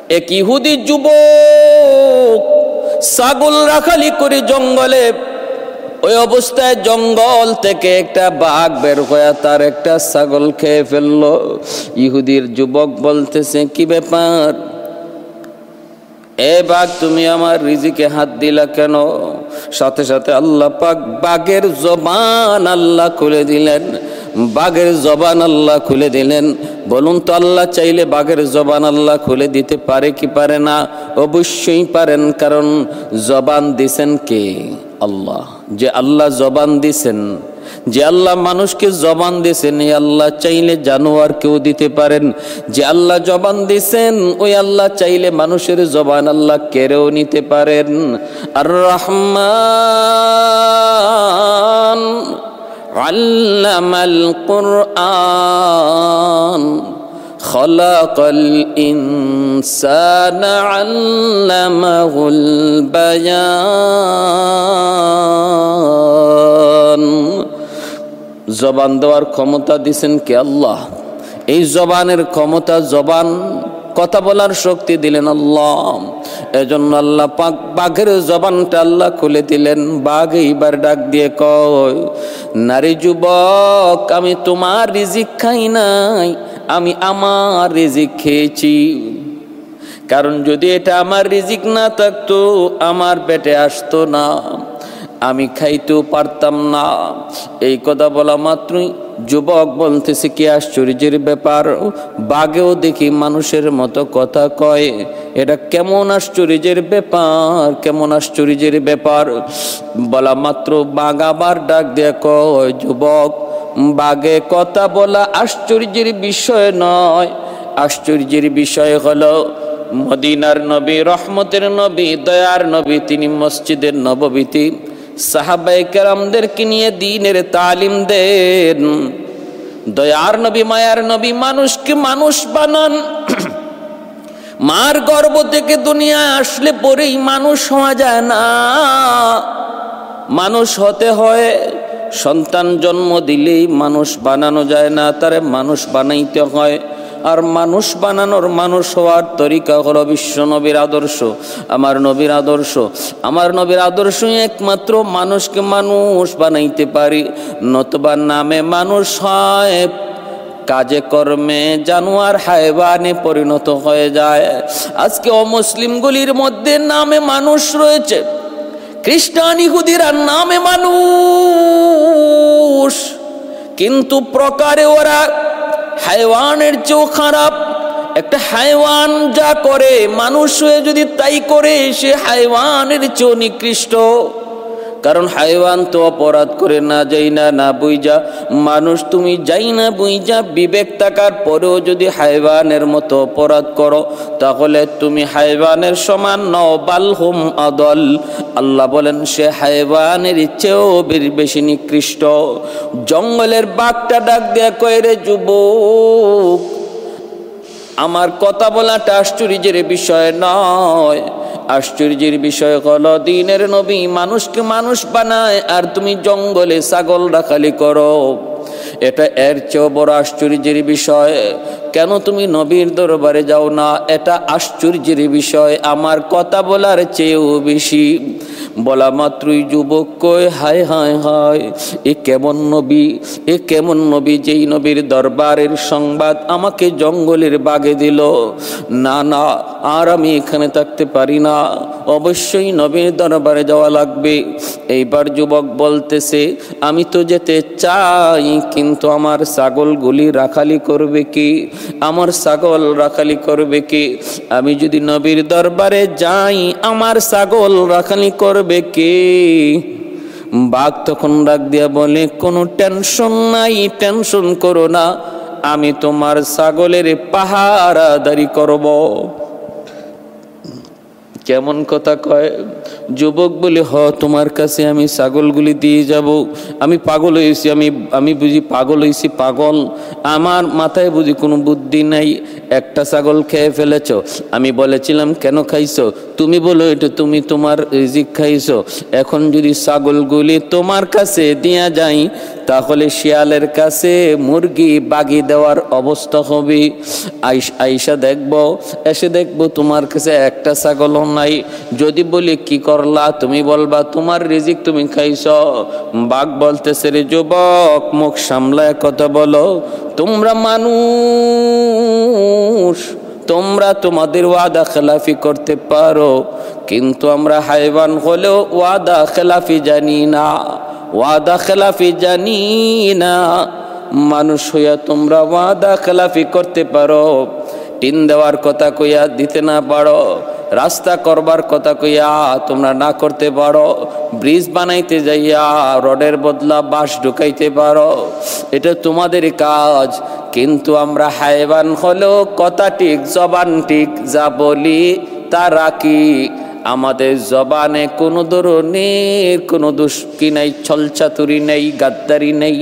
এক ইহুদি যুবক ছাগল রাখালি করে জঙ্গলে, ওই অবস্থায় জঙ্গল থেকে একটা বাঘ বের হয়ে তার একটা ছাগল খেয়ে ফেললো। ইহুদির যুবক বলতেছে, কি ব্যাপার, এ বাঘ তুমি আমার রিজিকে হাত দিলা কেন? সাথে সাথে আল্লাহ পাক বাঘের জবান আল্লাহ খুলে দিলেন, বাঘের জবান আল্লাহ খুলে দিলেন। বলুন তো, আল্লাহ চাইলে বাঘের জবান আল্লাহ খুলে দিতে পারে কি পারে না? অবশ্যই পারেন, কারণ জবান দিছেন কে? আল্লাহ। যে আল্লাহ জবান দিছেন, যে আল্লাহ মানুষকে জবান দিছেন, এই আল্লাহ চাইলে জানোয়ারকেও দিতে পারেন। যে আল্লাহ জবান দিছেন, ওই আল্লাহ চাইলে মানুষের জবান আল্লাহ কেড়েও নিতে পারেন। আর রহমান আল্লামাল কুরআন খলাকাল ইনসানা আল্লামাহুল বায়ান। জবান দেওয়ার ক্ষমতা দিছেন কে? আল্লাহ। এই জবানের ক্ষমতা, জবান কথা বলার শক্তি দিলেন আল্লাহ। এজন্য আল্লাহ পাক বাঘের জবানটা আল্লাহ খুলে দিলেন। বাঘ এইবার ডাক দিয়ে কয়, নারী যুবক, আমি তোমার রিজিক খাই নাই, আমি আমার রিজিক খেয়েছি। কারণ যদি এটা আমার রিজিক না থাকতো, আমার পেটে আসতো না, আমি খাইতেও পারতাম না। এই কথা বলা মাত্রই যুবক বলতেছে, কি আশ্চর্যের ব্যাপার, বাঘেও দেখি মানুষের মতো কথা কয়, এটা কেমন আশ্চর্যের ব্যাপার, কেমন আশ্চর্যের ব্যাপার। বলা মাত্র বাঘ আবার ডাক দিয়ে কয়, যুবক, বাঘে কথা বলা আশ্চর্যের বিষয় নয়। আশ্চর্যের বিষয় হলো মদিনার নবী, রহমতের নবী, দয়ার নবী, তিনি মসজিদের নববীতে সাহাবায়ে কেরামদেরকে নিয়ে দ্বীনের তালিম দেন। দয়ার নবী, মায়ার নবী, মানুষকে মানুষ বানান। মার গর্ভ থেকে দুনিয়ায় আসলে পরেই মানুষ হওয়া যায় না, মানুষ হতে হয়। সন্তান জন্ম দিলেই মানুষ বানানো যায় না, তারে মানুষ বানাইতে হয়। আর মানুষ বানানোর, মানুষ হওয়ার তরিকা হলো বিশ্ব নবীর আদর্শ, আমার নবীর আদর্শ। আমার নবীর আদর্শ একমাত্র মানুষকে মানুষ বানাইতে পারি, নতুবা নামে মানুষ হয়, কাজে কর্মে জানোয়ার হায়ওয়ানে পরিণত হয়ে যায়। আজকে অমুসলিমগুলির মধ্যে নামে মানুষ রয়েছে, খ্রিস্টান ইহুদিরা নামে মানুষ, কিন্তু প্রকারে ওরা হায়ওয়ানের চেয়েও খারাপ। একটা হায়ওয়ান যা করে, মানুষ হয়ে যদি তাই করে, সে হায়ওয়ানের চেয়েও নিকৃষ্ট। কারণ হায়ওয়ান তো অপরাধ করে না যাই না, না বুঝা। মানুষ তুমি যাই না বুঝা বিবেক থাকার পরেও যদি হায়ওয়ানের মতো অপরাধ করো, তাহলে তুমি হায়ওয়ানের সমান নও, বালহুম আদল। আল্লাহ বলেন সে হায়ওয়ানের চেয়েও বেশি নিকৃষ্ট। জঙ্গলের বাঘটা ডাক দেয়া কয়, রে যুবক, আমার কথা বলাটা আশ্চর্যের বিষয় নয়। আশ্চর্যের বিষয় হলো দ্বীনের নবী মানুষকে মানুষ বানায়, আর তুমি জঙ্গলে ছাগল রাখালি করো। এটা এর চেয়েও বড় আশ্চর্যের বিষয়। কেন তুমি নবীর দরবারে যাও না? এটা আশ্চর্যের বিষয়, আমার কথা বলার চেয়েও বেশি। বলা মাত্রই যুবক কয়, হায় হায় হায়, এ কেমন নবী, এ কেমন নবী, যেই নবীর দরবারের সংবাদ আমাকে জঙ্গলের বাগে দিল। না না, আর আমি এখানে থাকতে পারি না, অবশ্যই নবীর দরবারে যাওয়া লাগবে। এইবার যুবক বলতেছে, আমি তো যেতে চাই, কিন্তু আমার ছাগলগুলি রাখালি করবে কি? আমার ছাগল রাখালি করবে কি? আমি যদি নবীর দরবারে যাই, আমার ছাগল রাখালি করবে কি? বাঘ তখন ডাক দিয়া বলে, কোনো টেনশন নাই, টেনশন করো না, আমি তোমার ছাগলের পাহারাদারি করব। কেমন কথা কয়! যুবক বলে, হ, তোমার কাছে আমি ছাগলগুলি দিয়ে যাব। আমি পাগল হয়েছি, আমি বুঝি পাগল হয়েছি, পাগল। আমার মাথায় বুঝি কোনো বুদ্ধি নাই। একটা ছাগল খেয়ে ফেলেছ, আমি বলেছিলাম কেন খাইছো? তুমি বলো এটা তুমি তোমার রিজিক খাইছো। এখন যদি ছাগলগুলি তোমার কাছে দিয়া যাই, তাহলে শিয়ালের কাছে মুরগি বাগি দেওয়ার অবস্থা হবে। আইসা দেখবো, এসে দেখবো তোমার কাছে একটা ছাগলও নাই। যদি বলি কি করলা, তুমি বলবা তোমার রিজিক তুমি খাইছ। বাঘ বলতেছে, রে যুবক, মুখ সামলায় কথা বলো, তোমরা মানুষ, তোমরা তোমাদের ওয়াদা খেলাফি করতে পারো, কিন্তু আমরা হাইওয়ান হলেও ওয়াদা খেলাফি জানি না, ওয়াদা খেলাফি জানি না। মানুষ হইয়া তোমরা ওয়াদা খেলাফি করতে পারো, টিন দেওয়ার কথা কইয়া দিতে না পারো, রাস্তা করবার কথা কইয়া তোমরা না করতে পারো, ব্রিজ বানাইতে যাইয়া রডের বদলা বাঁশ ঢুকাইতে পারো, এটা তোমাদের কাজ। কিন্তু আমরা হাইওয়ান হলেও কথা ঠিক, জবান ঠিক, যা বলি তা রাখি। আমাদের জবানে কোনো ধরনের কোনো দুষ্কি নাই, ছলচাতুরি নেই, গাদ্দারি নেই।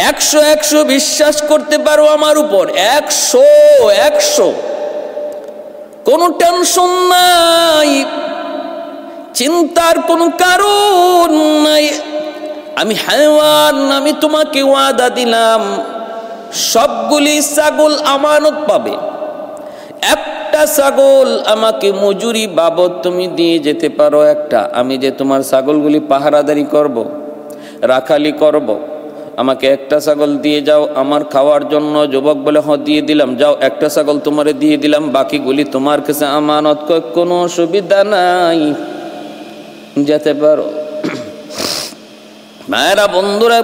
100 বিশ্বাস করতে পারো আমার উপর, 100 কোনো টেনশন নাই, চিন্তার কোনো কারণ নাই। আমি হায়ওয়ান, আমি তোমাকে ওয়াদা দিলাম সবগুলি ছাগল আমানত পাবে। একটা ছাগল আমাকে মজুরি বাবদ তুমি দিয়ে যেতে পারো একটা, আমি যে তোমার ছাগলগুলি পাহারাদারি করব, রাখালি করব, আমাকে একটা ছাগল দিয়ে যাও আমার খাওয়ার জন্য। যুবক বলে, হ্যাঁ দিয়ে দিলাম, যাও একটা ছাগল তোমারে দিয়ে দিলাম, বাকিগুলি তোমার কাছে আমানত। কোনো অসুবিধা নাই, যেতে পারো। মায়েরা, বন্ধুরা,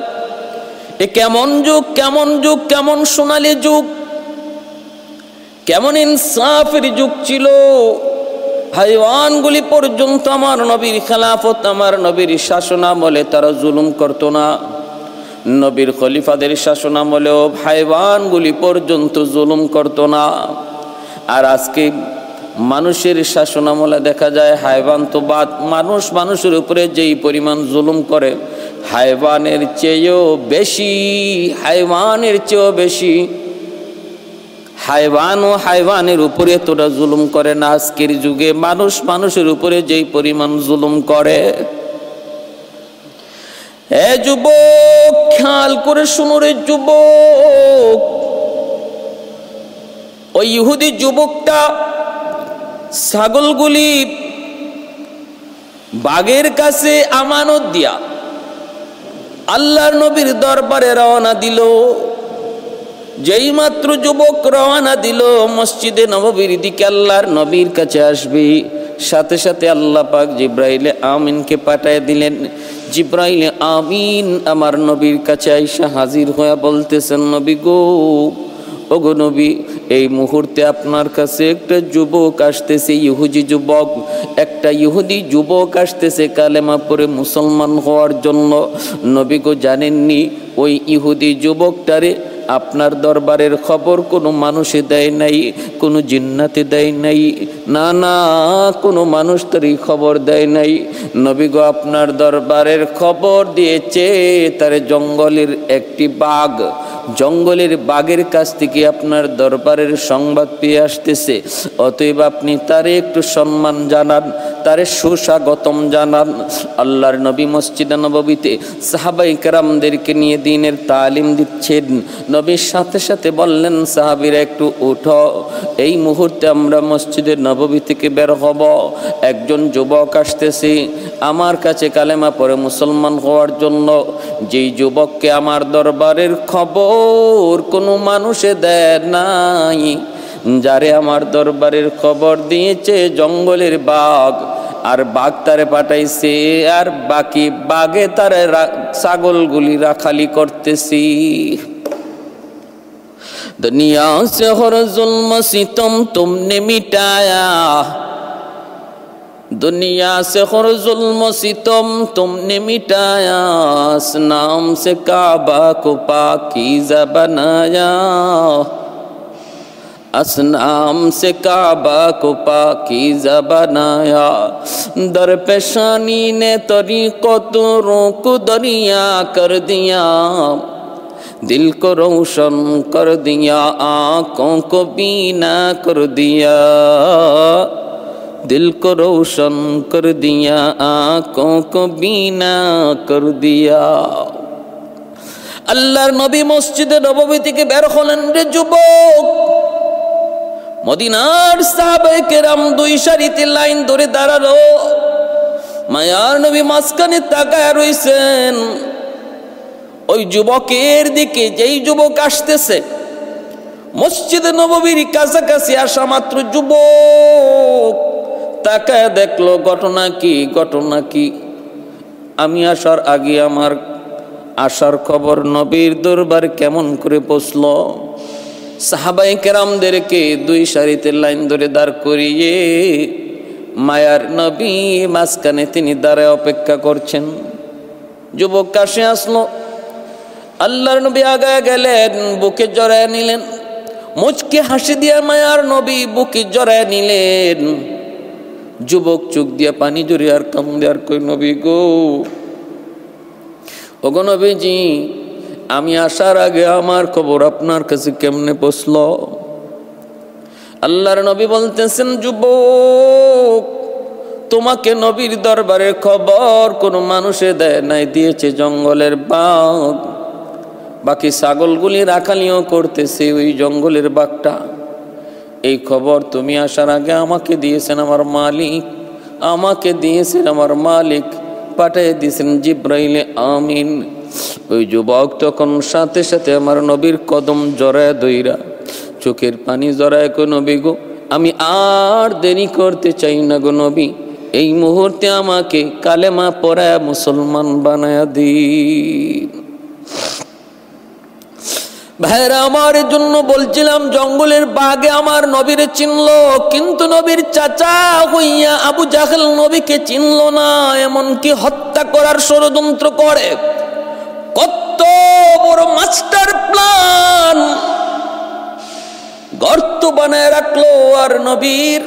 এ কেমন যুগ, কেমন যুগ, কেমন সোনালী যুগ, কেমন ইনসাফের যুগ ছিল। হাইওয়ানগুলি পর্যন্ত আমার নবীর খেলাফত, আমার নবীর শাসনামলে তারা জুলুম করতো না। নবীর খলিফাদের শাসনামলেও হাইওয়ানগুলি পর্যন্ত জুলুম করতো না। আর আজকে মানুষের শাসনামলে দেখা যায় হাইওয়ান তো বাদ, মানুষ মানুষের উপরে যেই পরিমাণ জুলুম করে, হাইওয়ানের চেয়েও বেশি, হাইওয়ানের চেয়েও বেশি। হাইওয়ান ও হাইওয়ানের উপরে তোরা জুলুম করে না। আজকের যুগে মানুষ মানুষের উপরে যেই পরিমাণ জুলুম করে। এ যুবক, খেয়াল করে শুনো রে যুবক, ওই ইহুদি যুবকটা ছাগলগুলি বাঘের কাছে আমানত দিয়া আল্লাহর নবীর দরবারে রওনা দিল। যেই মাত্র যুবক রওনা দিল মসজিদে নববীর দিকে, আল্লাহর নবীর কাছে আসবে, সাথে সাথে আল্লাহ পাক জিব্রাইলে আমিনকে পাঠিয়ে দিলেন। জিব্রাইলে আমিন আমার নবীর কাছে আইসা হাজির হয়ে বলতেছেন, নবী গো, ওগো নবী, এই মুহূর্তে আপনার কাছে একটা যুবক আসতেছে, ইহুদি যুবক, একটা ইহুদি যুবক আসতেছে কালেমা পড়ে মুসলমান হওয়ার জন্য। নবী গো, জানেননি ওই ইহুদি যুবকটারে আপনার দরবারের খবর কোনো মানুষে দেয় নাই, কোনো জিন্নাতে দেয় নাই, না না, কোনো মানুষ তারই খবর দেয় নাই। নবী গো, আপনার দরবারের খবর দিয়েছে তার জঙ্গলের একটি বাঘ, জঙ্গলের বাঘের কাছ থেকে আপনার দরবারের সংবাদ পেয়ে আসতেছে। অতএব আপনি তারে একটু সম্মান জানান, তারে সুস্বাগতম জানান। আল্লাহর নবী মসজিদে নববীতে সাহাবায়ে কেরামদেরকে নিয়ে দ্বীনের তালিম দিচ্ছেন। নবীর সাথে সাথে বললেন, সাহাবীরা একটু উঠো, এই মুহূর্তে আমরা মসজিদের নববী থেকে বের হব। একজন যুবক আসতেছে আমার কাছে কালেমা পড়ে মুসলমান হওয়ার জন্য। যেই যুবককে আমার দরবারের খবর কোনো মানুষে দেয় নাই, যারে আমার দরবারের খবর দিয়েছে জঙ্গলের বাঘ, আর বাঘ তারে পাঠাইছে, আর বাকি বাঘে তারে ছাগলগুলি রাখালি করতেছি। दुनिया से हर जुल्म सितम तुमने मिटाया, दुनिया से हर जुल्म सितम तुमने मिटाया, नाम से काबा को पाकीज़ा बनाया, असनाम से काबा को पाकीज़ा बनाया। दर पेशानी ने तरीक़तों को दरिया कर दिया, दिल को रोशन कर दिया, आँखों को बीना कर दिया, दिल को रोशन कर दिया, आँखों को बीना कर दिया। আল্লাহর নবী মসজিদে নববী থেকে বের হলেন। রে যুবক, মদিনার সাহাবায়ে কেরাম দুই সারিতে লাইন ধরে দাঁড়ালো। মায়ার নবী মাঝখানে তাকায় রইছেন। ওই যুবকের দিকে যেই যুবক আসতেছে, মসজিদে নববীর কাছাকাছি আসা মাত্র যুবক তাকায় দেখলো ঘটনা কি, ঘটনা কি। আমি আসার আগে আমার আসার খবর নবীর দরবার কেমন করে পৌঁছলো? সাহাবায়ে কেরামদেরকে দুই সারিতে লাইন ধরে দাঁড় করিয়ে মায়ার নবী মাঝখানে তিনি দাঁড়ায় অপেক্ষা করছেন। যুবক কাছে আসলো, আল্লাহর নবী আগায় গেলেন, বুকে জড়ায় নিলেন। মুচকে হাসি দিয়ে মায়ার নবী বুকে জড়ায় নিলেন। যুবক চোখ দিয়ে পানি জড়িয়ে আর কান্দে আর কই, নবী গো, ওগো নবীজি, আমি আসার আগে আমার খবর আপনার কাছে কেমনে পৌঁছলো? আল্লাহর নবী বলতেছেন, যুবক, তোমাকে নবীর দরবারের খবর কোন মানুষে দেয় নাই, দিয়েছে জঙ্গলের বাঘ। বাকি ছাগলগুলি রাখালিও করতেছে ওই জঙ্গলের বাঘটা। এই খবর তুমি আসার আগে আমাকে দিয়েছেন আমার মালিক, আমাকে দিয়েছেন আমার মালিক, পাঠিয়ে দিয়েছেন জিব্রাইলে আমিন। ওই যুবক তখন সাথে সাথে আমার নবীর কদম জড়ায় দইরা চোখের পানি জড়ায়, কো নবী গো, আমি আর দেরি করতে চাই না গো নবী, এই মুহূর্তে আমাকে কালেমা পড়ায় মুসলমান বানায়া দিন। ভাইরা আমার, জন্য বলছিলাম, জঙ্গলের বাঘে আমার নবীরে চিনলো, কিন্তু নবীর চাচা হইয়া আবু জাহেল নবীকে চিনলো না, এমনকি হত্যা করার ষড়যন্ত্র করে। কত বড় মাস্টার প্ল্যান গর্ত বানায় রাখলো। আর নবীর,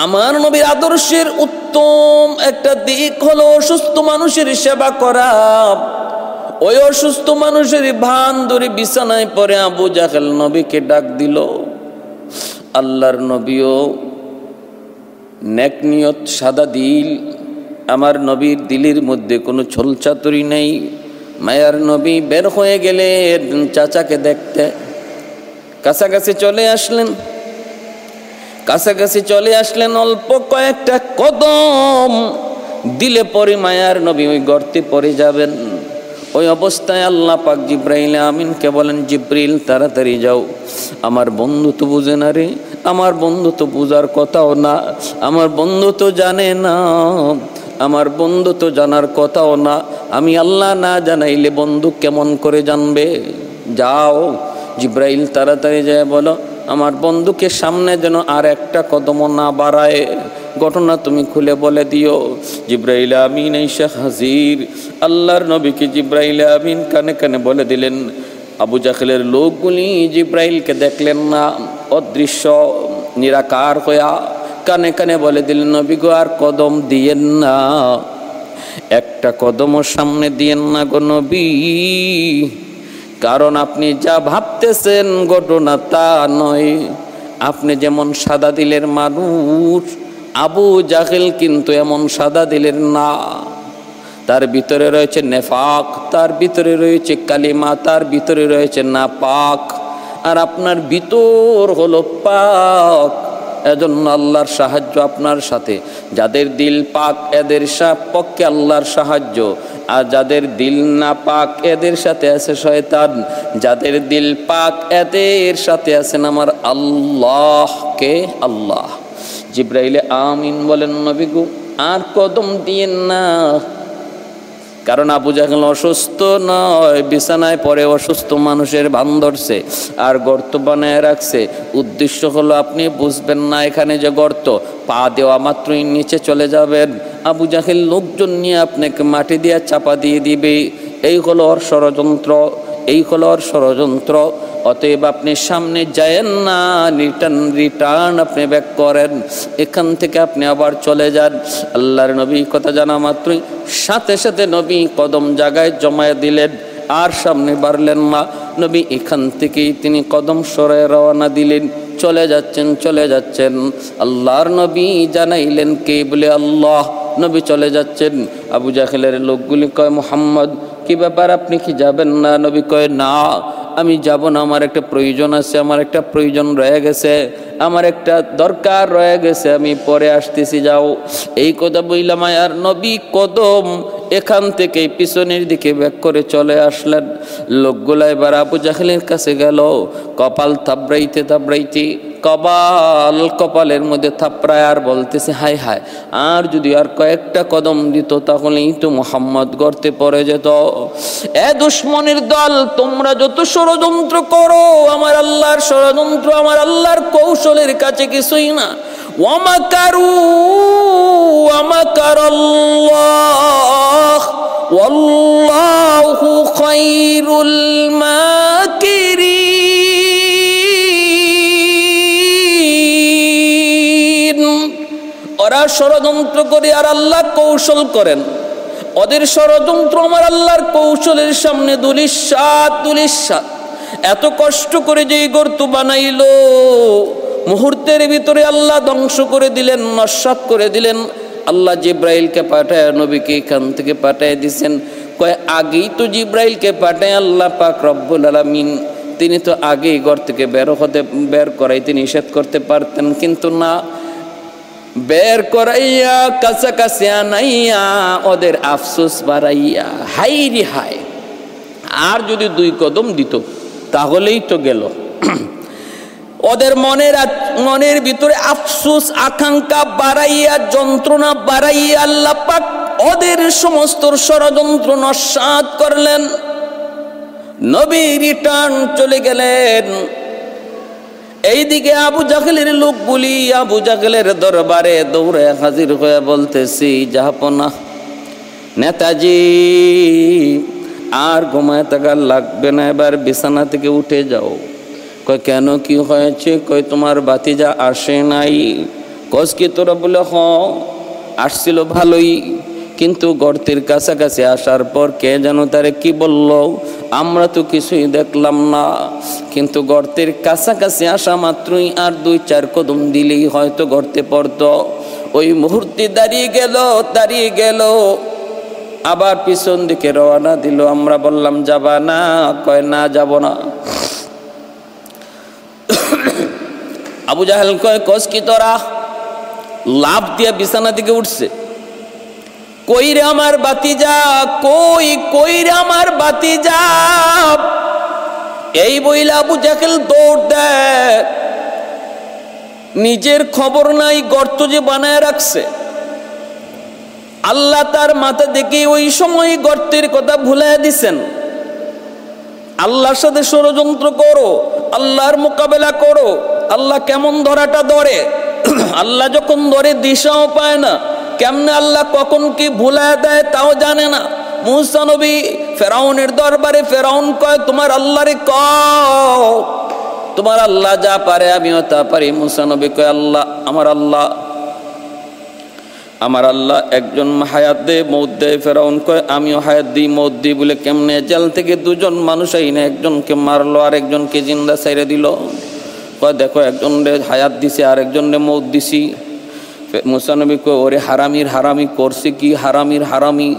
আমার নবীর আদর্শের উত্তম একটা দিক হলো অসুস্থ মানুষের সেবা করা। ওই অসুস্থ মানুষের ভান ধরে বিছানায় পড়ে আবু জাহেল নবীকে ডাক দিল। আল্লাহর নবীও নেক নিয়ত, সাদা দিল, আমার নবীর দিলের মধ্যে কোনো ছলচাতুরি নেই। মায়ার নবী বের হয়ে গেলেন চাচাকে দেখতে। কাছাকাছি চলে আসলেন, কাছাকাছি চলে আসলেন, অল্প কয়েকটা কদম দিলে পরে মায়ার নবী ওই গর্তে পড়ে যাবেন। ওই অবস্থায় আল্লাহ পাক জিব্রাইল আমিনকে বলেন, জিব্রিল তাড়াতাড়ি যাও, আমার বন্ধু তো বুঝে না রে, আমার বন্ধু তো বুঝার কথাও না, আমার বন্ধু তো জানে না, আমার বন্ধু তো জানার কথাও না, আমি আল্লাহ না জানাইলে বন্ধু কেমন করে জানবে? যাও জিব্রাইল তাড়াতাড়ি যায় বলো, আমার বন্ধুকে সামনে যেন আর একটা কদমও না বাড়ায়, ঘটনা তুমি খুলে বলে দিও। জিব্রাইল আমিন এসে হাজির। আল্লাহর নবীকে জিব্রাইল আমিন কানে কানে বলে দিলেন। আবু জাহেলের লোকগুলি জিব্রাইলকে দেখলেন না, অদৃশ্য নিরাকার হইয়া কানে কানে বলে দিলেন, নবী গো, আর কদম দিয়েন না, একটা কদমও সামনে দিয়েন না গো নবী, কারণ আপনি যা ভাবতেছেন ঘটনা তা নয়। আপনি যেমন সাদা দিলের মানুষ, আবু জাহেল কিন্তু এমন সাদা দিলের না। তার ভিতরে রয়েছে নেফাক, তার ভিতরে রয়েছে কালিমা, তার ভিতরে রয়েছে নাপাক, আর আপনার ভিতর হলো পাক। এজন্য আল্লাহর সাহায্য আপনার সাথে। যাদের দিল পাক এদের পক্ষে আল্লাহর সাহায্য, আর যাদের দিল না পাক এদের সাথে আছে শয়তান। যাদের দিল পাক এদের সাথে আছেন আমার আল্লাহ। কে? আল্লাহ। জিব্রাইলে আমিন বলেন, নবী গো, আর কদম দিয়েন না, কারণ আবু জাহেল অসুস্থ নয়, বিছানায় পড়ে অসুস্থ মানুষের ভান ধরছে আর গর্ত বানায় রাখছে। উদ্দেশ্য হলো আপনি বুঝবেন না এখানে যে গর্ত, পা দেওয়া মাত্রই নিচে চলে যাবেন, আবু জাহেল লোকজন নিয়ে আপনাকে মাটি দিয়ে চাপা দিয়ে দিবে। এই হলো ওর ষড়যন্ত্র, এই হলো ওর ষড়যন্ত্র। অতএব আপনি সামনে যায়েন না, রিটার্ন আপনি ব্যাক করেন, এখান থেকে আপনি আবার চলে যান। আল্লাহর নবী কথা জানা মাত্রই সাথে সাথে নবী কদম জায়গায় জমায়ে দিলেন, আর সামনে বাড়লেন না। নবী এখান থেকেই তিনি কদম সরায় রওনা দিলেন, চলে যাচ্ছেন চলে যাচ্ছেন। আল্লাহর নবী জানাইলেন কে? বলে আল্লাহ। নবী চলে যাচ্ছেন। আবু জাহেলের লোকগুলি কয়, মুহাম্মদ কি ব্যাপার, আপনি কি যাবেন না? নবী কয়, না আমি যাব না, আমার একটা প্রয়োজন আছে, আমার একটা প্রয়োজন রয়ে গেছে, আমার একটা দরকার রয়ে গেছে, আমি পরে আসতেছি, যাও। এই কথা বললাম আর নবী কদম এখান থেকে পিছনের দিকে ব্যাক করে চলে আসলেন। লোকগুলা এবার আবু জাহেলের কাছে গেল, কপাল থাবড়াইতে থাবড়াইতে কপালের মধ্যে থাপড়ায় আর বলতেছে, হায় হায়, আর যদি আর কয়েকটা কদম দিত তাহলেই তো মুহাম্মদ গর্তে পড়ে যেত। এ দুশমনের দল, তোমরা যত ষড়যন্ত্র করো, আমার আল্লাহর ষড়যন্ত্র, আমার আল্লাহর কৌশলের কাছে কিছুই না। ওয়ামাকারু ওয়ামাকারাল্লাহ ওয়াল্লাহু খায়রুল মাকিরিন। ওরা ষড়যন্ত্র করে আর আল্লাহ কৌশল করেন, ওদের ষড়যন্ত্র আমার আল্লাহর কৌশলের সামনে দুলিশাত। এত কষ্ট করে যেই গর্ত বানাইলো, মুহূর্তের ভিতরে আল্লাহ ধ্বংস করে দিলেন, নস্যাৎ করে দিলেন। আল্লাহ জিব্রাইলকে পাঠায় নবীকে এখান থেকে পাঠায় দিছেন। কয় আগেই তো জিব্রাইলকে পাঠায় আল্লাহ পাক রব্বুল আলামিন, তিনি তো আগেই ঘর থেকে বের করাইতে নিষেধ করতে পারতেন, কিন্তু না, বের করাইয়া কাছাকাছি আনাইয়া ওদের আফসোস বাড়াইয়া, হাই রে হায়, আর যদি 2 কদম দিত তাহলেই তো গেল। ওদের মনের ভিতরে আফসোস আকাঙ্ক্ষা বাড়াইয়া, যন্ত্রণা বাড়াইয়া আল্লাহ পাক ওদের সমস্ত ষড়যন্ত্র নস্যাৎ করলেন। নবী রিটার্ন চলে গেলেন। এইদিকে আবু জাহেলের লোকগুলি আবু জাহেলের দরবারে দৌড়ে হাজির হয়ে বলতেছি, জাহাপনা নেতাজি, আর ঘুমায় থাকার লাগবে না, এবার বিছানা থেকে উঠে যাও। কয় কেন, কি হয়েছে? কয় তোমার ভাতিজা আসে নাই। কস কি তোরা? বলে হ, আসছিল ভালোই, কিন্তু গর্তের কাছাকাছি আসার পর কে যেন তারে কি বলল, আমরা তো কিছুই দেখলাম না, কিন্তু গর্তের কাছাকাছি আসা মাত্রই আর 2-4 কদম দিলেই হয়তো গর্তে পড়ত। ওই মুহূর্তে দাঁড়িয়ে গেল, আবার পিছন দিকে রওনা দিল। আমরা বললাম যাবা না? কয় না, যাব না। আবু জাহেল কয়, কস কি তোরা? লাফ দিয়ে বিছানা দিকে উঠছে। কই রে আমার ভাতিজা, কই রে আমার ভাতিজা? এই বইলা আবু জাহেল দৌড় দেয়। নিজের খবর নাই, গর্ত যে বানায় রাখছে। আল্লাহ তার মাথা দেখে ওই সময় গর্তের কথা ভুলে দিছেন। আল্লাহর সাথে ষড়যন্ত্র করো, আল্লাহর মোকাবেলা করো। আল্লাহ কেমন ধরাটা ধরে, আল্লাহ যখন ধরে দিশাও পায় না, কেমনে আল্লাহ কখন কি ভুলায় দেয় তাও জানে না। মুসা নবী ফেরাউনের দরবারে, ফেরাউন কয় তোমার আল্লাহরে কও, তোমার আল্লাহ যা পারে আমিও তা পারি। মুসা নবী কয় আল্লাহ, আমার আল্লাহ একজন হায়াত দেয়, মৌত দেয়। ফেরাউন কয় আমিও হায়াত দিই, মৌত দিই। বলে কেমনে? জেল থেকে 2জন মানুষ আইনে একজনকে মারলো আর একজনকে জিন্দা ছেড়ে দিল। কয় দেখো, একজনরে হায়াত দিছে আর একজনরে মৌত দিছি। মুসা নবী কয় ওরে হারামি করছে কি? হারামি।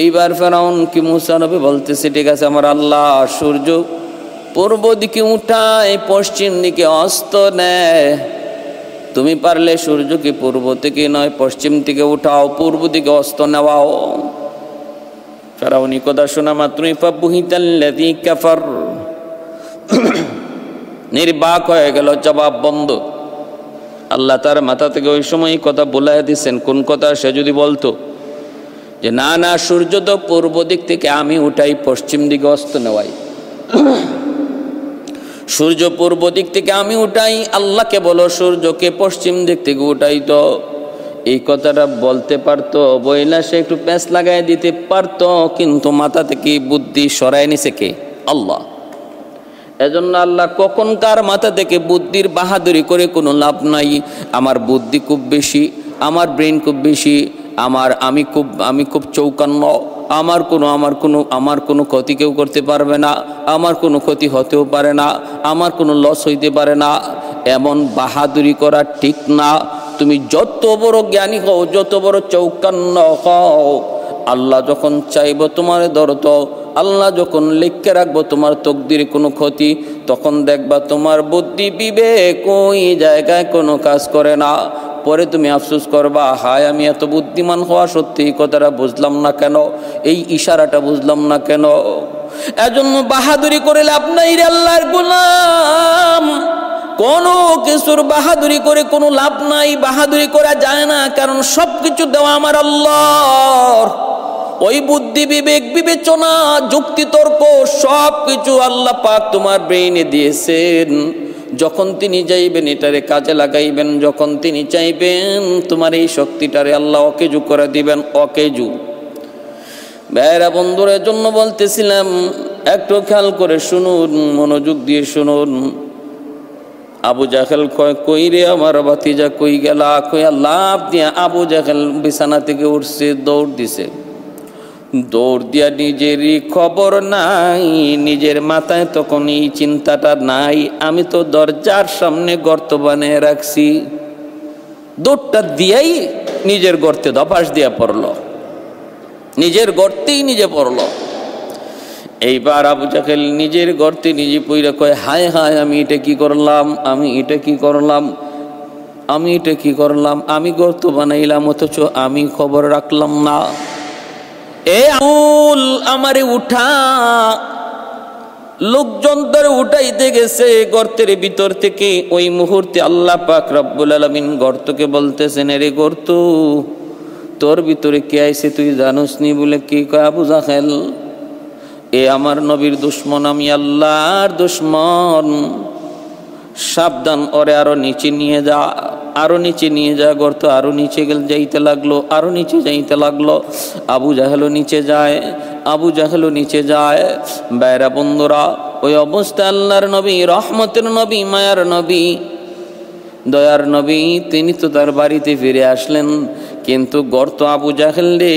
এইবার ফেরাউন কি মুসা নবী বলতেছে, ঠিক আছে আমার আল্লাহ সূর্য পূর্ব দিকে উঠায়, পশ্চিম দিকে অস্ত নেয়, তুমি পারলে সূর্যকে পূর্ব থেকে নয় পশ্চিম থেকে উঠাও, পূর্ব দিকে অস্ত নেওয়াও। ফেরাউনি কথা শোনা মাত্রই ফাবুহিতাল্লাযী কাফার, নির্বাক হয়ে গেল, জবাব বন্ধ। আল্লাহ তার মাথা থেকে ওই সময় কথা বলে দিচ্ছেন। কোন কথা? সে যদি বলতো যে না সূর্য তো পূর্ব দিক থেকে আমি উঠাই, পশ্চিম দিকে অস্ত নেওয়াই, সূর্য পূর্ব দিক থেকে আমি উঠাই, আল্লাহকে বলো সূর্যকে পশ্চিম দিক থেকে উঠাই, তো এই কথাটা বলতে পারতো, বইলা সে একটু প্যাঁচ লাগাই দিতে পারতো, কিন্তু মাথা থেকে বুদ্ধি সরাই নিছে কে? আল্লাহ। এজন্য আল্লাহ কখন কার মাথা থেকে বুদ্ধির বাহাদুরি করে কোনো লাভ নাই। আমার বুদ্ধি খুব বেশি, আমার ব্রেন খুব বেশি, আমি খুব চৌকান্ন, আমার কোনো ক্ষতি কেউ করতে পারবে না, আমার কোনো ক্ষতি হতেও পারে না, আমার কোনো লস হইতে পারে না, এমন বাহাদুরি করা ঠিক না। তুমি যত বড় জ্ঞানী হও, যত বড় চৌকান্ন হও, আল্লাহ যখন চাইব তোমার ধরত, আল্লাহ যখন লিখে রাখবো তোমার তকদির কোনো ক্ষতি, তখন দেখবা তোমার বুদ্ধি বিবেক ওই জায়গায় কোনো কাজ করে না। পরে তুমি আফসোস করবা, হায় আমি এত বুদ্ধিমান হওয়া সত্যি এই কথাটা বুঝলাম না কেন, এই ইশারাটা বুঝলাম না কেন। এজন্য বাহাদুরি করে লাভ নাই রে আল্লাহর গোলাম, কোনো কিছুর বাহাদুরি করে কোনো লাভ নাই, বাহাদুরি করা যায় না, কারণ সব কিছু দেওয়া আমার আল্লাহর। ওই বুদ্ধি বিবেক বিবেচনা যুক্তি তর্ক সব কিছু আল্লাহ পাক তোমার ব্রেইনে দিয়েছেন। যখন তিনি চাইবেন এটারে কাজে লাগাইবেন, যখন তিনি চাইবেন তোমার এই শক্তিটারে আল্লাহ অকেজু করে দিবেন, অকেজু। ভাইরা বন্ধুদের জন্য বলতেছিলাম, একটু খেয়াল করে শুনুন, মনোযোগ দিয়ে শুনুন। আবু জাহেল কয়, কই রে আমার ভাতিজা কই গেলা? কইয়া লাভ দিয়া আবু জাহেল বিছানা থেকে উঠছে, দৌড় দিছে। দৌড় দিয়া নিজেরই খবর নাই, নিজের মাথায় তখন এই চিন্তাটা নাই, আমি তো দরজার সামনে গর্ত বানিয়ে রাখছি। দৌড়টা দিয়াই নিজের গর্তে ধপাস দিয়া পড়ল, নিজের গর্তেই নিজে পড়ল। এইবার আবু জাহেল নিজের গর্তে নিজে পইরা কয়, হায় হায় আমি এটা কি করলাম, আমি এটা কি করলাম, আমি এটা কি করলাম, আমি গর্ত বানাইলাম অথচ আমি খবর রাখলাম না। এ আবুল আমারে উঠা, লোকজন ধরে উঠাইতে গেছে গর্তের ভিতর থেকে। ওই মুহূর্তে আল্লাহ পাক রব্বুল আলামিন গর্তকে বলতেছেন, রে গর্ত তোর ভিতরে কে আইছে তুই জানোস নি? বলে কি কয় আবু জাহেল, এ আমার নবীর দুশ্মন, আমি আল্লাহর দুশ্মন, সাবধান, ওরে আরো নিচে নিয়ে যা, আরো নিচে নিয়ে যা। গর্ত আরো নিচে যাইতে লাগলো, আরো নিচে যাইতে লাগলো। আবু জাহেলও নিচে যায়, আবু জাহেলও নিচে যায়। বাইরা বন্ধুরা, ওই অবস্থা আল্লাহর নবী, রহমতের নবী, মায়ার নবী, দয়ার নবী, তিনি তো তার বাড়িতে ফিরে আসলেন। কিন্তু গর্ত আবু জাহেল রে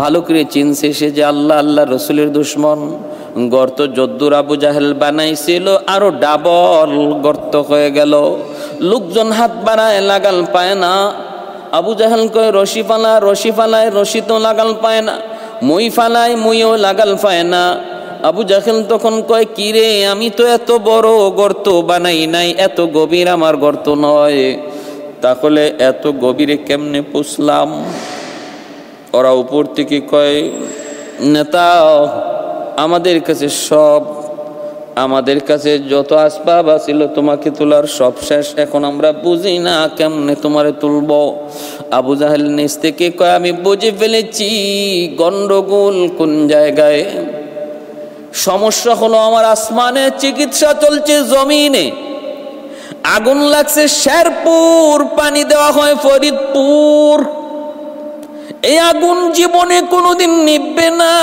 ভালো করে চিনছে সে যে আল্লাহ আল্লাহ রসুলের দুশ্মন। গর্ত যদ্দুর আবু জাহেল বানাইছিল আরো ডাবল গর্ত হয়ে গেল। লোকজন হাত বাড়ায়, লাগাল পায় না। আবু জাহেল কয় রশি ফালায়, রশি ফালায়, রশি তো লাগাল পায় না। মই ফালায়, মইও লাগাল পায় না। আবু জাহেল তখন কয়, কি রে, আমি তো এত বড় গর্ত বানাই নাই, এত গভীর আমার গর্ত নয়, তাহলে এত গভীরে কেমনে পুষলাম? ওরা উপর থেকে কয়, নেতা আমাদের কাছে সব, আমাদের কাছে যত আসবাব আছিল তোমাকে তোলার সব শেষ, এখন আমরা বুঝি না কেমনে তোমারে তুলব। আবু জাহেল নিচ থেকে কয়, আমি বুঝে ফেলেছি গন্ডগোল কোন জায়গায়। সমস্যা হলো আমার আসমানে চিকিৎসা চলছে, জমিনে আগুন লাগছে শেরপুর, পানি দেওয়া হয় ফরিদপুর। এই আগুন জীবনে কোনোদিন নিভবে না।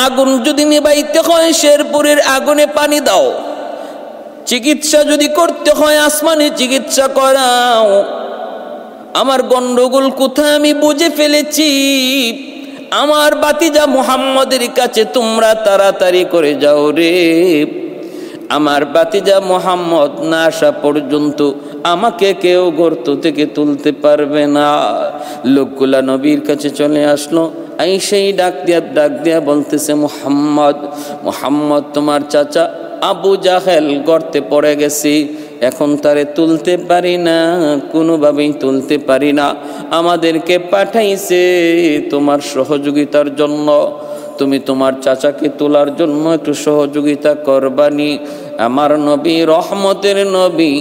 আগুন যদি নিবাইতে হয় শেরপুরের আগুনে পানি দাও, চিকিৎসা যদি করতে হয় আসমানে চিকিৎসা করাও। আমার গন্ডগোল কোথায় আমি বুঝে ফেলেছি। আমার বাতিজা মুহাম্মদের কাছে তোমরা তাড়াতাড়ি করে যাও রে। আমার বাতিজা মুহাম্মদ না আসা পর্যন্ত আমাকে কেউ গর্ত থেকে তুলতে পারবে না। লোকগুলা নবীর কাছে চলে আসলো, সেই ডাক দিয়া বলতেছে, মুহাম্মদ, মুহাম্মদ তোমার চাচা আবু জাহেল গর্তে পড়ে গেছি, এখন তারে তুলতে পারি না, কোনোভাবেই তুলতে পারি না। আমাদেরকে পাঠাইছে তোমার সহযোগিতার জন্য, তুমি তোমার চাচাকে তোলার জন্য একটু সহযোগিতা করবানি। আমার নবী, রহমতের নবী,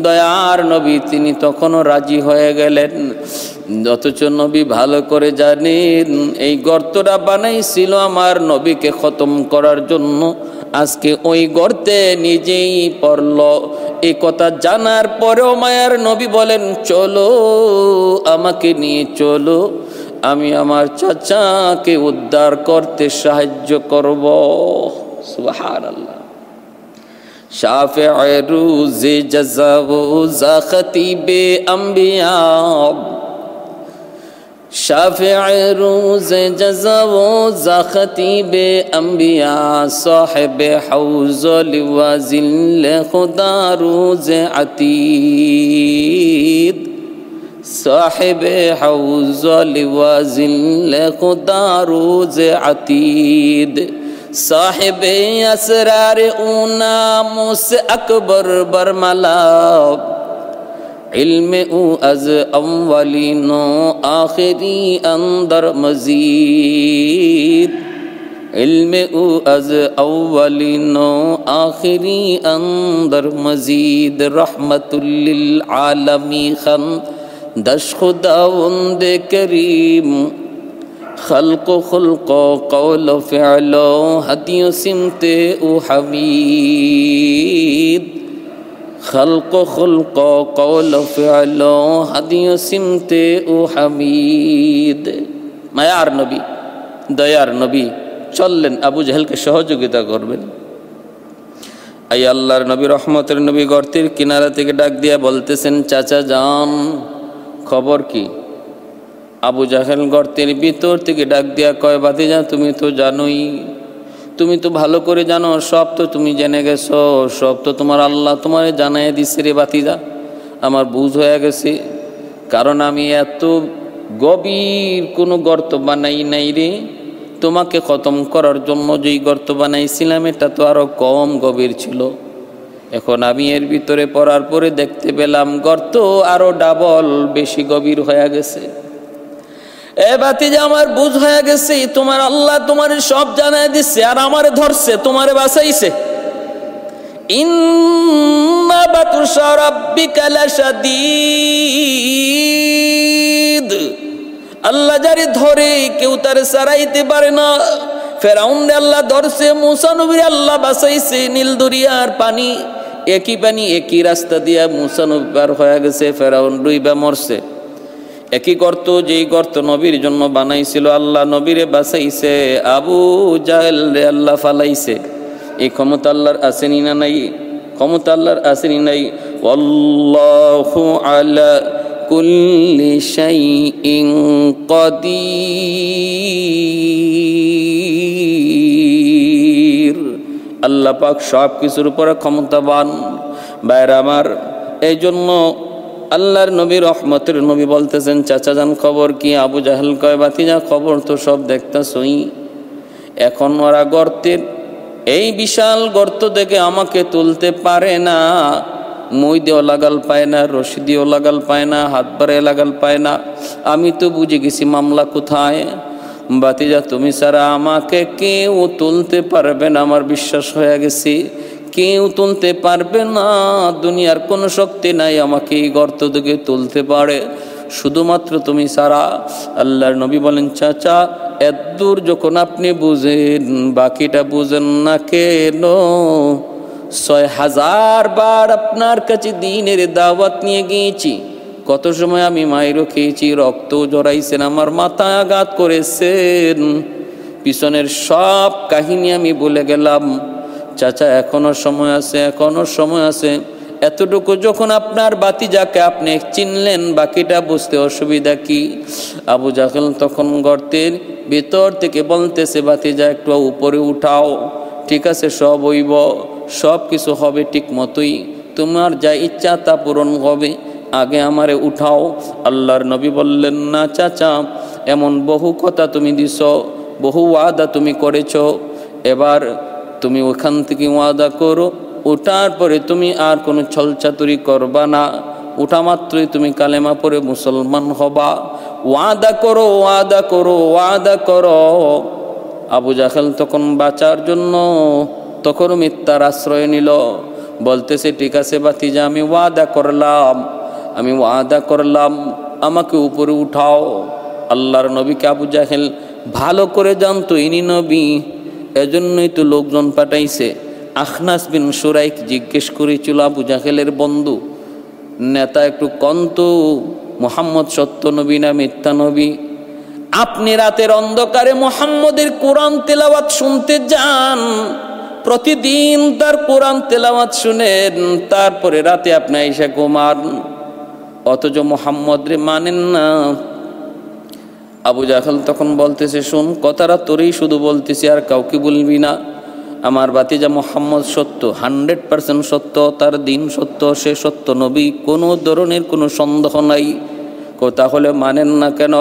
দয়ার নবী, তিনি তখনও রাজি হয়ে গেলেন। অথচ নবী ভালো করে জানেন এই গর্তটা বানাইছিল আমার নবীকে খতম করার জন্য। আজকে ওই গর্তে নিজেই পড়ল। এই কথা জানার পরেও মায়ার নবী বলেন, চলো আমাকে নিয়ে চলো, আমি আমার চাচাকে উদ্ধার করতে সাহায্য করব। সুবহানাল্লাহ। শাফিঈ রোজে জাযা ও যা খতিবে আম্বিয়া, শাফিঈ রোজে জাযা ও যা খতিবে আম্বিয়া, সাহিবে হাউজ লিওয়াজিল খুদা রোজে আতীদ। साहिब हौज़ लिवाज़िल खुदारूज़ अतीद, साहिब असरार ऊना मुस अकबर बरमला, इल्म उ अज अव्वलिनो आखिरी अंदर मजीद, इल्म उ अज अव्वलिनो आखिरी अंदर मजीद, रहमतुल लिल आलमी खन दश खुदावंद करीम, खल्क़ो खुल्क़ो क़ौलो फ़िअलो हदियो सिमते उ हमीद, खल्क़ो खुल्क़ो क़ौलो फ़िअलो हदियो सिमते उ हमीद। मायार नबी, दयार नबी चललेन आबू जहलके सहयोगिता करबेन। आय आल्लाहर नबी रहमतेर नबी गर्तेर किनारा थेके डाक दिया बोलतेছেন, चाचा जान खबर की? आबू জাহেল গর্তের ভিতর থেকে ডাক দিয়া কয়, ভাতিজা তুমি তো জানোই, তুমি তো ভালো করে জানো, সব তো তুমি জেনে গেছো, সব তো তোমার আল্লাহ তোমারে জানায় দিছে রে ভাতিজা। আমার বুঝ হয়ে গেছে, কারণ আমি এত গভীর কোনো গর্ত বানাই নাই রে। তোমাকে খতম করার জন্য যেই গর্ত বানাইছিলাম এটা তো আরো কম গভীর ছিল। এখন আমি এর ভিতরে পড়ার পরে দেখতে পেলাম গর্ত আরো ডাবল বেশি গভীর হয়ে গেছে। এ ভাতিজা আমার বুঝ হয়ে গেছে, তোমার আল্লাহ তোমারে সব জানায় দিচ্ছে আর আমারে ধরছে, তোমারে বাঁচাইছে। ইন্না বাতুশা রাব্বিকা লাশাদীদ, আল্লাহ যারে ধরে কেউ তারে ছাড়াইতে পারে না। ফেরাউনরে আল্লাহ ধরছে, মুসা নবীরে আল্লাহ বাঁচাইছে। নীল দরিয়ার পানি একই রাস্তা দিয়া মুসা নবী পার হয়ে গেছে, ফেরাউন ডুইবা মরছে। একই গর্ত, যেই গর্ত নবীর জন্য বানাইছিল, আল্লাহ নবীরে বাঁচাইছে, আবু জাহেল রে আল্লাহ ফালাইছে। এই ক্ষমতা আল্লাহর আসেনি না নাই? ক্ষমতা আল্লাহর আসেনি নাই? আল্লাহু আলা কুল্লি শাইইন কাদির, আল্লাহ পাক সব কিছুর উপরে ক্ষমতাবান। বাইরে আমার, এই জন্য আল্লাহর নবী রহমতের নবী বলতেছেন, চাচা জান খবর কি? আবু জাহেল কয়, ভাতিজা খবর তো সব দেখতাছই, এখন ওরা গর্তের এই বিশাল গর্ত থেকে আমাকে তুলতে পারে না। মই দিয়েও লাগাল পায় না, রশি দিয়েও লাগাল পায় না, হাত বাড়ায় লাগাল পায় না। আমি তো বুঝে গেছি মামলা কোথায়। ভাতিজা তুমি ছাড়া আমাকে কেউ তুলতে পারবে না, আমার বিশ্বাস হয়ে গেছে, কেউ তুলতে পারবে না। দুনিয়ার কোনো শক্তি নাই আমাকে এই গর্ত থেকে তুলতে পারে, শুধুমাত্র তুমি ছাড়া। আল্লাহর নবী বলেন, চাচা এত দূর যখন আপনি বুঝেন, বাকিটা বুঝেন না কেন? 6000 বার আপনার কাছে দিনের দাওয়াত নিয়ে গিয়েছি, কত সময় আমি মাইরও খেয়েছি, রক্ত জড়াইছেন, আমার মাথায় আঘাত করেছেন, পিছনের সব কাহিনী আমি বলে গেলাম। চাচা এখনো সময় আছে, এখনো সময় আছে। এতটুকু যখন আপনার ভাতিজাকে আপনি চিনলেন, বাকিটা বুঝতে অসুবিধা কি? আবু জাহেল তখন গর্তের ভিতর থেকে বলতেছে, ভাতিজা একটু উপরে উঠাও, ঠিক আছে সব হইব, সব কিছু হবে ঠিক মতোই, তোমার যা ইচ্ছা তা পূরণ হবে, আগে আমারে উঠাও। আল্লাহর নবী বললেন, না চাচা, এমন বহু কথা তুমি দিছ, বহু ওয়াদা তুমি করেছ, এবার তুমি ওখান থেকে ওয়াদা করো, ওঠার পরে তুমি আর কোনো ছলচাতুরি করবা না, ওঠা মাত্রই তুমি কালেমা পড়ে মুসলমান হবা। ওয়াদা করো, ওয়াদা করো, ওয়াদা করো। আবু জাহেল তখন বাঁচার জন্য তখন মিথ্যার আশ্রয় নিল, বলতেছে, ঠিক আছে ভাতিজা, আমি ওয়াদা করলাম, আমি ওয়াদা করলাম, আমাকে উপরে উঠাও। আল্লাহর নবীকে আবু জাহেল ভালো করে জানতো ইনি নবী, এজন্যই তো লোকজন পাঠাইছে। আখনাস বিন সুরাইক জিজ্ঞেস করেছিল, আবু জাহেলের বন্ধু নেতা, একটু কন্ত মুহাম্মদ সত্য নবী না মিথ্যা নবী? আপনি রাতের অন্ধকারে মুহাম্মদের কোরআন তেলাওয়াত শুনতে যান, প্রতিদিন তার কোরআন তেলাওয়াত শুনেন, তারপরে রাতে আপনি আইসা ঘুমান, অথচ মুহাম্মদ রে মানেন না। আবু জাহেল তখন বলতেছে, শুন, কথাটা তোরেই শুধু বলতেছি, আর কাউকে বলবি না। আমার ভাতিজা মুহাম্মদ সত্য, 100% সত্য, তার দিন সত্য, সে সত্য নবী, কোনো ধরনের কোনো সন্দেহ নাই, তাহলে মানেন না কেন?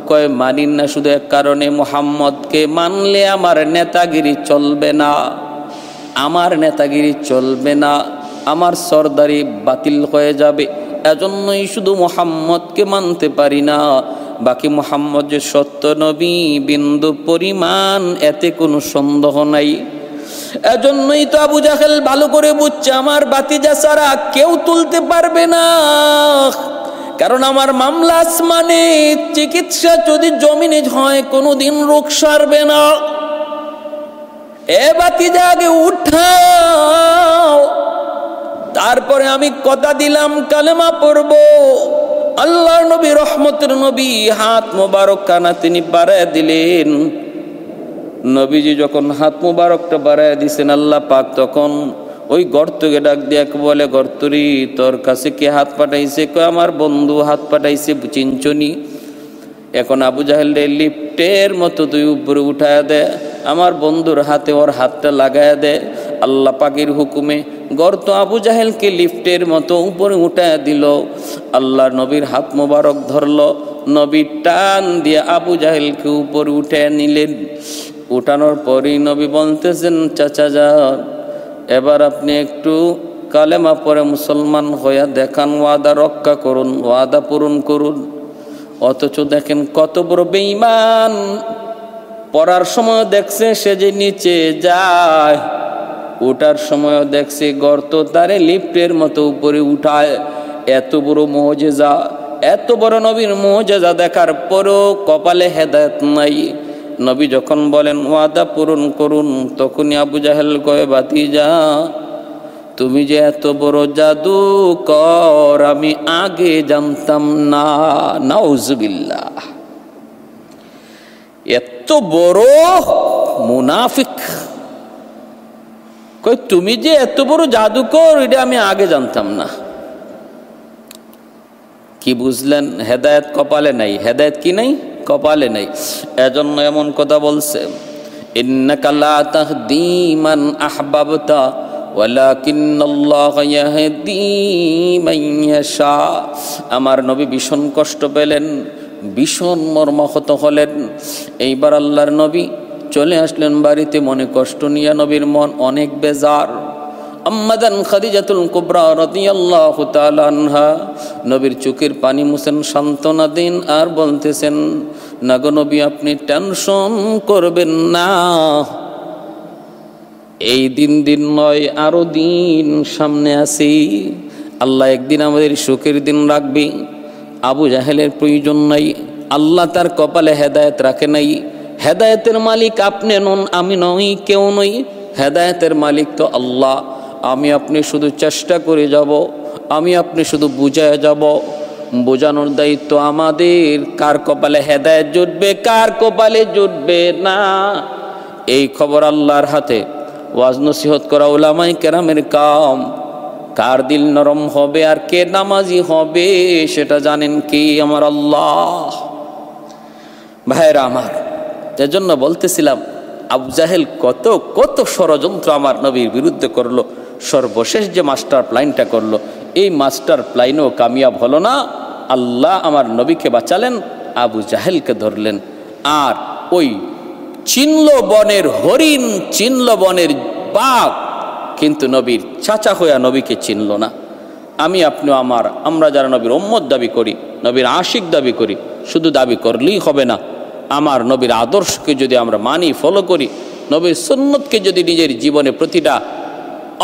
কয় মানি না শুধু এক কারণে, মুহাম্মদকে মানলে আমার নেতাগিরি চলবে না, আমার নেতাগিরি চলবে না, আমার সরদারি বাতিল হয়ে যাবে, এজন্যই শুধু মুহাম্মদকে মানতে পারি না। বাকি মুহাম্মদ যে সত্য নবী বিন্দু পরিমাণ এতে কোনো সন্দেহ নাই। এজন্যই তো আবু জাহেল ভালো করে বুঝছে আমার বাতিজা ছাড়া কেউ তুলতে পারবে না, কারণ আমার মামলা আসমানে, চিকিৎসা যদি জমিনে হয় কোনোদিন রোগ সারবে না। এ বাতিজা আগে উঠাও, তারপরে আমি কথা দিলাম কালেমা পড়ব। আল্লাহর নবী রহমতের নবী হাত মোবারক কানা তিনি বাড়ায় দিলেন। নবীজি যখন হাত মোবারকটা বাড়ায় দিছেন আল্লাহ পাক তখন ওই গর্তকে ডাক দিয়ে বলে, গর্তরি তোর কাছে কে হাত পাঠাইছে? কয় আমার বন্ধু হাত পাঠাইছে, চিনচনি। এখন আবু জাহেল লিফটের মতো তুই উপরে উঠায় দে, আমার বন্ধুর হাতে ওর হাতটা লাগায় দে। আল্লাহ পাকের হুকুমে গর্ত আবু জাহেলকে লিফটের মতো উপরে উঠায় দিল। আল্লাহ নবীর হাত মোবারক ধরল, নবী টান দিয়ে আবু জাহেলকে উপরে উঠে নিলেন। উঠানোর পরই নবী বলতেছেন, চাচা যান, এবার আপনি একটু কালেমা পড়ে মুসলমান হইয়া দেখান, ওয়াদা রক্ষা করুন, ওয়াদা পূরণ করুন। অথচ দেখেন কত বড় বেঈমান, পড়ার সময় দেখছে সে যে নিচে যায়, ওঠার সময় দেখছে গর্ত তারে লিফটের মতো উপরে উঠায়। এত বড় মুজিজা, এত বড় নবীর মুজিজা দেখার পরও কপালে হেদায়েত নাই। নবী যখন বলেন ওয়াদা পূরণ করুন, তখনই আবু জাহেল কয়, ভাতিজা তুমি যে এত বড় জাদুকর আমি আগে জানতাম না। নাউজুবিল্লাহ, এত বড় মুনাফিক। কই তুমি যে এত বড় জাদুকর এটা আমি আগে জানতাম না। কি বুঝলেন? হেদায়েত কপালে নাই। হেদায়েত কি নাই? কপালে নাই। এজন্য এমন কথা বলছে, ইন্নাকা লা তাহদি মান আহবাবতা ওয়ালাকিন্নাল্লাহা ইয়াহদি মান ইয়াশা। আমার নবী ভীষণ কষ্ট পেলেন, ভীষণ মর্মাহত হলেন। এইবার আল্লাহর নবী চলে আসলেন বাড়িতে, মনে কষ্ট নিয়ে। নবীর মন অনেক বেজার। আম্মাদান খাদিজাতুল কুবরা রাদিয়াল্লাহু তাআলা আনহা নবীর চোখের পানি মুছেন, সান্ত্বনা দিন আর বলতেছেন, না গো নবী আপনি টেনশন করবেন না, এই দিন নয় আরো দিন সামনে আছে। আল্লাহ একদিন আমাদের সুখের দিন রাখবে। আবু জাহেলের প্রয়োজন নাই, আল্লাহ তার কপালে হেদায়েত রাখে নাই। হেদায়েতের মালিক আপনি নন, আমি নই, কেউ নই। হেদায়েতের মালিক তো আল্লাহ। আমি আপনি শুধু চেষ্টা করে যাব, আমি আপনি শুধু বুঝায় যাব। বোঝানোর দায়িত্ব আমাদের। কার কপালে হেদায়েত জুটবে, কার কপালে জুটবে না, এই খবর আল্লাহর হাতে। ওয়াজ নসিহত করা উলামায়ে কেরামের কাম। কার দিল নরম হবে আর কে নামাজি হবে সেটা জানেন কি? আমার আল্লাহ। ভাইরা আমার, এজন্য বলতেছিলাম আবু জাহেল কত কত ষড়যন্ত্র আমার নবীর বিরুদ্ধে করলো। সর্বশেষ যে মাস্টার প্ল্যানটা করলো, এই মাস্টার প্ল্যানও কামিয়াব হলো না। আল্লাহ আমার নবীকে বাঁচালেন, আবু জাহেলকে ধরলেন। আর ওই চিনল বনের হরিণ, চিনল বনের বাঘ, কিন্তু নবীর চাচা হইয়া নবীকে চিনল না। আমি আপনি আমরা যারা নবীর উম্মত দাবি করি, নবীর আশিক দাবি করি, শুধু দাবি করলেই হবে না। আমার নবীর আদর্শকে যদি আমরা মানি, ফলো করি, নবীর সুন্নতকে যদি নিজের জীবনে প্রতিটা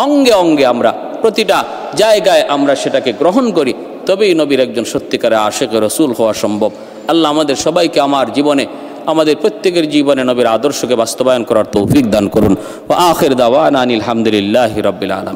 অঙ্গে অঙ্গে আমরা, প্রতিটা জায়গায় আমরা সেটাকে গ্রহণ করি, তবেই নবীর একজন সত্যিকারের আশিক রাসূল হওয়া সম্ভব। আল্লাহ আমাদের সবাইকে আমার জীবনে, আমাদের প্রত্যেকের জীবনে নবীর আদর্শকে বাস্তবায়ন করার তৌফিক দান করুন। ওয়া আখির দাওয়ানা আনিল হামদুলিল্লাহি রাব্বিল আলামিন।